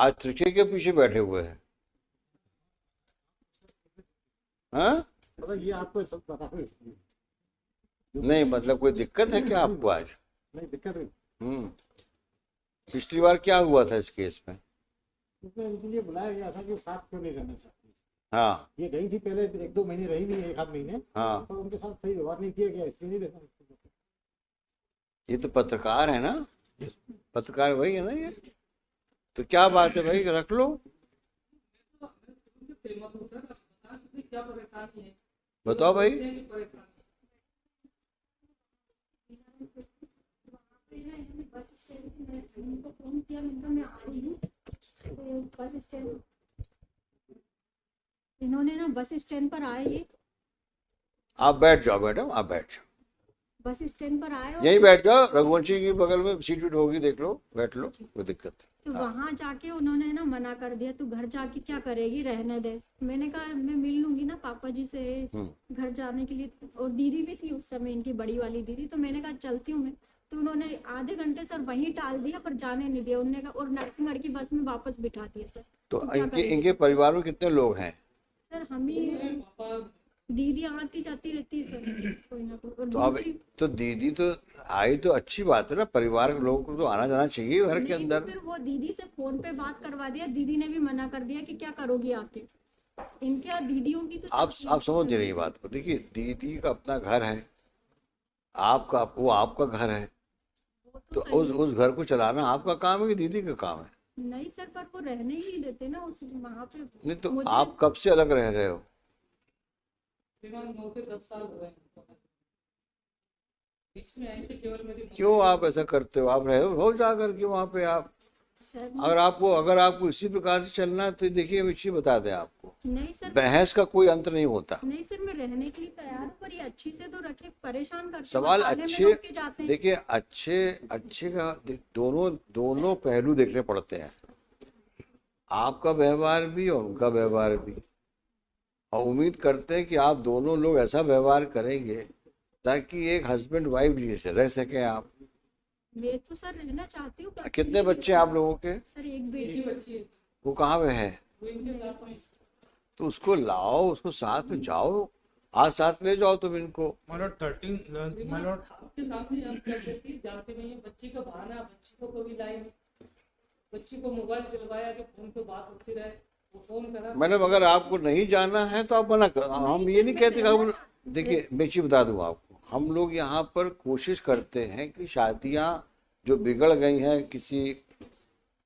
आज त्रिके के पीछे बैठे हुए हैं। हाँ मतलब ये आपको सब पता है? नहीं, मतलब कोई दिक्कत है क्या आपको आज? नहीं दिक्कत है। पिछली बार क्या हुआ था इस केस में? उसमें इनके लिए बुलाया गया था कि वो साथ क्यों नहीं रहना चाहती। हाँ ये गई थी पहले 1-2 महीने रही भी, 1 आध महीने, हाँ, तो उनके साथ सही व्यवहार नहीं किया गया, इसलिए नहीं रहना। ये तो पत्रकार है ना, पत्रकार वही है ना ये। तो क्या बात है भाई, रख लो। बताओ भाई। बस स्टैंड में उनको फोन किया, मैं आ रही हूँ। तो बस स्टैंड इन्होंने ना बस स्टैंड पर आए, ये आप बैठ जाओ मैडम, आप बैठ जाओ, बस स्टैंड पर आए और यहीं बैठ जाओ। रघुवंशी की बगल में सीट वीट होगी, देख लो, बैठ लो, कोई दिक्कत तो नहीं। वहां जाके उन्होंने ना मना कर दिया, तू घर जाके क्या करेगी, रहने दे। मैंने कहा मैं मिल लूंगी ना पापा जी से घर जाने के लिए। और दीदी भी थी उस समय, इनकी बड़ी वाली दीदी, तो मैंने कहा चलती हूँ मैं। तो उन्होंने आधे घंटे सर वहीं टाल दिया, पर जाने नहीं दिया उन्होंने कहा, और नरसिंहगढ़ की बस में वापस बिठा दिया सर। तो क्या इनके करेंगे? इनके परिवार में कितने लोग हैं? सर हम ही, दीदी आती जाती रहती है सर, कोई ना कोई। और तो अब दूसरी तो दीदी तो आई, तो अच्छी बात है ना, परिवार के लोगों को तो आना जाना चाहिए घर के नहीं, तो अंदर। फिर वो दीदी से फोन पे बात करवा दिया, दीदी ने भी मना कर दिया कि क्या करोगी आके। इनके दीदियों की तो आप समझ नहीं रही बात को। देखिए, दीदी का अपना घर है, आपका वो आपका घर है, वो तो तो सही उस घर को चलाना आपका काम है कि दीदी का काम है? नहीं सर, पर वो रहने ही नहीं देते ना उस वहाँ पे। नहीं तो मुझे आप कब से अलग रह रहे हो? 9 से 10 साल हो गए। बीच में आई थी केवल मेरी। क्यों आप ऐसा करते हो? आप रहो जा करके वहाँ पे आप। सर अगर आपको इसी प्रकार से चलना है तो देखिए, हम इसी बता दें आपको, नहीं सर, बहस का कोई अंत नहीं होता। नहीं सर, मैं रहने के लिए तैयार हूँ, पर ये अच्छी से तो रखे, परेशान करते हैं, सवाल ताले में अच्छे, रोक के जाते हैं। देखिए अच्छे अच्छे का दोनों पहलू देखने पड़ते हैं, आपका व्यवहार भी और उनका व्यवहार भी। और उम्मीद करते हैं कि आप दोनों लोग ऐसा व्यवहार करेंगे ताकि एक हस्बैंड वाइफ जैसे रह सके आप। मैं तो सर रहना चाहती हूँ, पर कितने बच्चे हैं आप लोगों के? सर एक बेटी है। वो कहाँ पे है? वो इनके साथ में तो उसको लाओ, उसको साथ में जाओ, आज साथ ले जाओ तुम इनको। मतलब 13 मतलब आपके सामने आप क्या कहती है, जानते नहीं है बच्ची का बहाना, बच्ची को कभी लाई, बच्ची को मोबाइल दिलवाया कि फोन पे बात होती रहे, वो फोन करा। मैडम, अगर आपको नहीं जाना है तो आप मना कर, हम ये नहीं कहते कि आप, देखिए मैं चीज बता दूं आपको, हम लोग यहाँ पर कोशिश करते हैं कि शादियाँ जो बिगड़ गई हैं किसी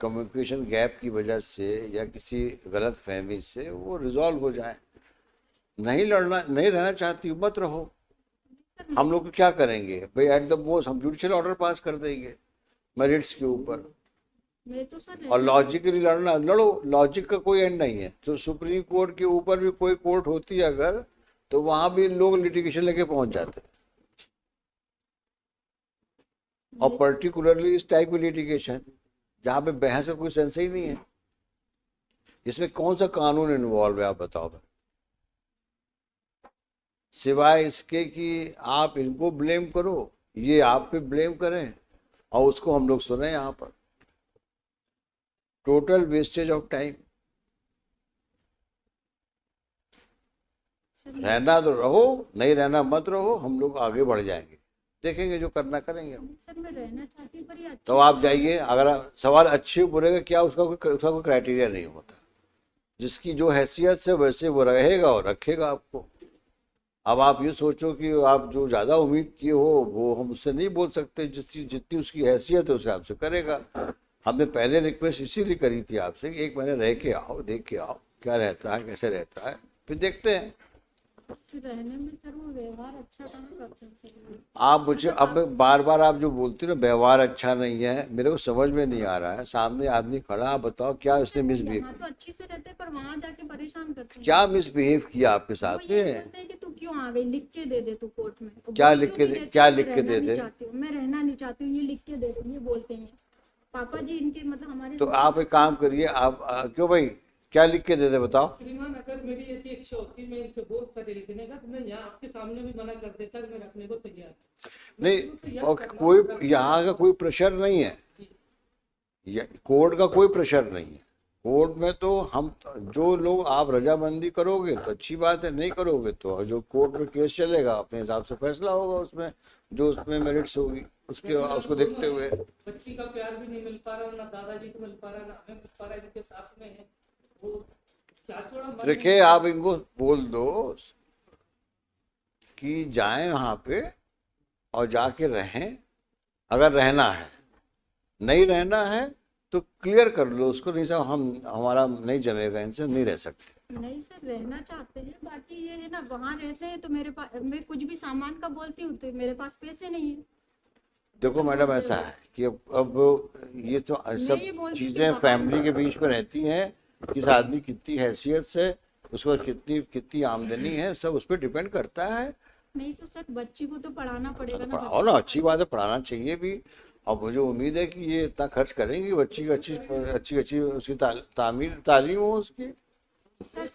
कम्युनिकेशन गैप की वजह से या किसी गलत फहमी से, वो रिजॉल्व हो जाए। नहीं लड़ना, नहीं रहना चाहती मत रहो। हम लोग क्या करेंगे भाई, एट द मोस्ट हम जुडिशियल ऑर्डर पास कर देंगे मेरिट्स के ऊपर। मैं तो सर और लॉजिकली लड़ना, लड़ो, लॉजिक का कोई एंड नहीं है। तो सुप्रीम कोर्ट के ऊपर भी कोई कोर्ट होती है अगर, तो वहां भी लोग लिटिगेशन लेके पहुंच जाते हैं। और पर्टिकुलरली इस टाइप की लिटिगेशन जहां पे बहस का कोई सेंस ही नहीं है, इसमें कौन सा कानून इन्वॉल्व है आप बताओ भाई, सिवाय इसके कि आप इनको ब्लेम करो, ये आप पे ब्लेम करें और उसको हम लोग सुने। यहाँ पर टोटल वेस्टेज ऑफ टाइम। रहना तो रहो, नहीं रहना मत रहो, हम लोग आगे बढ़ जाएंगे, देखेंगे जो करना करेंगे हम। सर मैं रहना चाहती हूँ, पर ये तो आप जाइए। अगर सवाल अच्छे बुरे का क्या, उसका कोई क्राइटेरिया नहीं होता, जिसकी जो हैसियत से वैसे वो रहेगा और रखेगा आपको। अब आप ये सोचो कि आप जो ज़्यादा उम्मीद किए हो वो हम उससे नहीं बोल सकते, जितनी उसकी हैसियत है उसे आपसे करेगा। हमने पहले रिक्वेस्ट इसीलिए करी थी आपसे कि 1 महीने रह के आओ, देख के आओ क्या रहता है, कैसे रहता है, फिर देखते हैं। रहने में सर वो व्यवहार अच्छा कहाँ करते हैं सर। आप मुझे अब बार बार आप जो बोलती हो ना व्यवहार अच्छा नहीं है, मेरे को समझ में नहीं आ रहा है। सामने आदमी खड़ा, आप बताओ क्या उसने मिसबिहेव, यहाँ तो अच्छी से रहते, पर वहाँ जाके परेशान करते हैं। क्या मिसबिहेव किया आपके वो साथ ये में? कहते हैं कि तू क्यों आ गई, लिख के दे दे तू कोर्ट में। वो क्या बोलती लिख हूँ के नहीं दे, रहती, क्या मैं लिख के रहना दे नहीं दे? चाहती हूँ, मैं रहना नहीं चाहती हूँ, ये लिख के दे दो, ये बोलते हैं पापा जी इनके, मतलब हमारे। तो आप एक काम करिए, आप क्यों भाई, क्या लिख के दे दे बताओ? श्रीमान, अगर मेरी ऐसी इच्छा होती मैं इनसे बोल कर लिखने का, तो मैं यहाँ आपके सामने भी मना कर देता कि मैं रखने को तैयार हूं। नहीं, और कोई यहाँ का कोई प्रेशर नहीं है, कोर्ट का कोई प्रेशर नहीं है। कोर्ट में तो हम, जो लोग आप रजामंदी करोगे तो अच्छी बात है, नहीं करोगे तो जो कोर्ट में केस चलेगा अपने हिसाब से फैसला होगा उसमें, जो उसमें मेरिट्स होगी उसके उसको देखते हुए। बच्ची का प्यार भी नहीं मिल पा रहा, ना दादाजी को मिल पा रहा, ना हमें मिल पा रहा है, जिनके साथ में है वो चाचोड़ा मन देखिए आप इनको बोल दो कि जाएं वहां पे और जाके रहें, अगर रहना है, नहीं रहना है तो क्लियर कर लो उसको, नहीं साहब हम हमारा नहीं जमेगा, इनसे नहीं रह सकते। नहीं सर, रहना चाहते हैं, बाकी ये है ना, वहाँ रहते हैं तो मेरे पास, मैं कुछ भी सामान का बोलती हूँ तो मेरे पास पैसे नहीं है। देखो मैडम ऐसा है कि अब ये तो सब ये बोलती थी चीजें पापा फैमिली के बीच में रहती हैं, किस आदमी कितनी हैसियत से, उसको कितनी कितनी आमदनी है, सब उस पर डिपेंड करता है। नहीं तो सर बच्ची को तो पढ़ाना पड़ेगा ना। पढ़ाओ ना, अच्छी बात है, पढ़ाना चाहिए भी। और मुझे उम्मीद है कि ये इतना खर्च करेंगी बच्ची की अच्छी अच्छी अच्छी उसकी तालीम हो उसकी। सर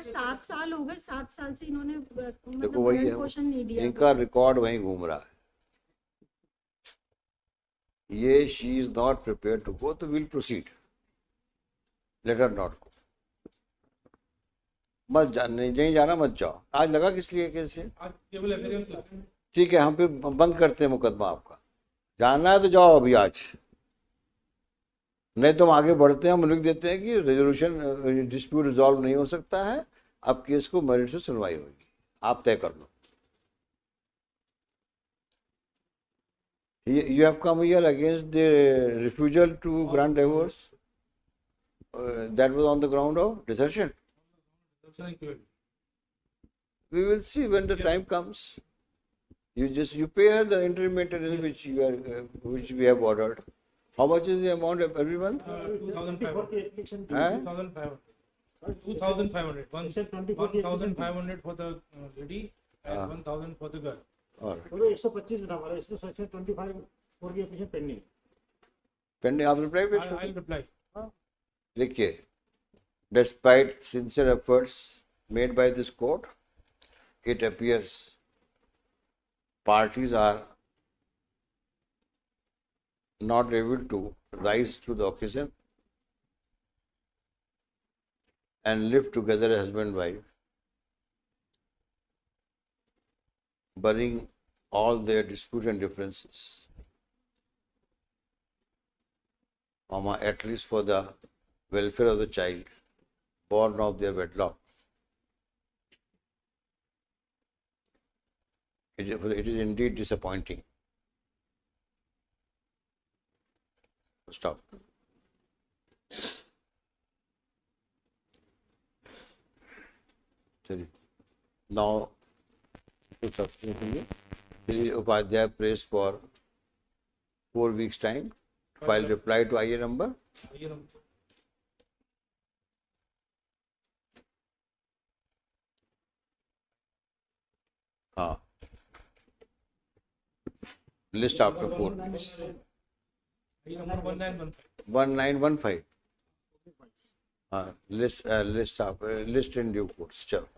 7 साल हो गए, 7 साल से इन्होंने देखो मतलब वही भरण है, पोषण नहीं दिया। इनका रिकॉर्ड वहीं घूम रहा है। ये she is not prepare to go तो will proceed, let her not go. मत जा, नहीं जाना मत जाओ। आज लगा किस लिए कैसे? आज केवल एफआईआर लगा। ठीक है, हम फिर बंद करते हैं मुकदमा आपका। जाना है तो जाओ अभी आज, नहीं तो हम आगे बढ़ते हैं, हम लिख देते हैं कि रेजोल्यूशन डिस्प्यूट रिजॉल्व नहीं हो सकता है, अब केस को मेरिट से सुनवाई होगी, आप तय कर लो। You have come here against the refusal to grant divorce. That was on the ground of desertion. We will see when the time comes. You pay her the interim maintenance which we have ordered. How much is the amount every month? 2,500. 2,500. 2,500. Section 24 की 1,500 for the lady and 1,000 for the girl. और 125 ना हमारा, इसमें section 25 4 की application pending. Pending, आप reply पेश I'll reply. देखिए, despite sincere efforts made by this court, it appears parties are not able to rise to the occasion and live together as husband and wife, burying all their disputes and differences, at least for the welfare of the child born of their wedlock. It is indeed disappointing. Stop. Now, Upadhyay prays for 4 weeks time. File reply to IA number. List after 4 weeks. Number 1915. 1915. List in due course. Chalo.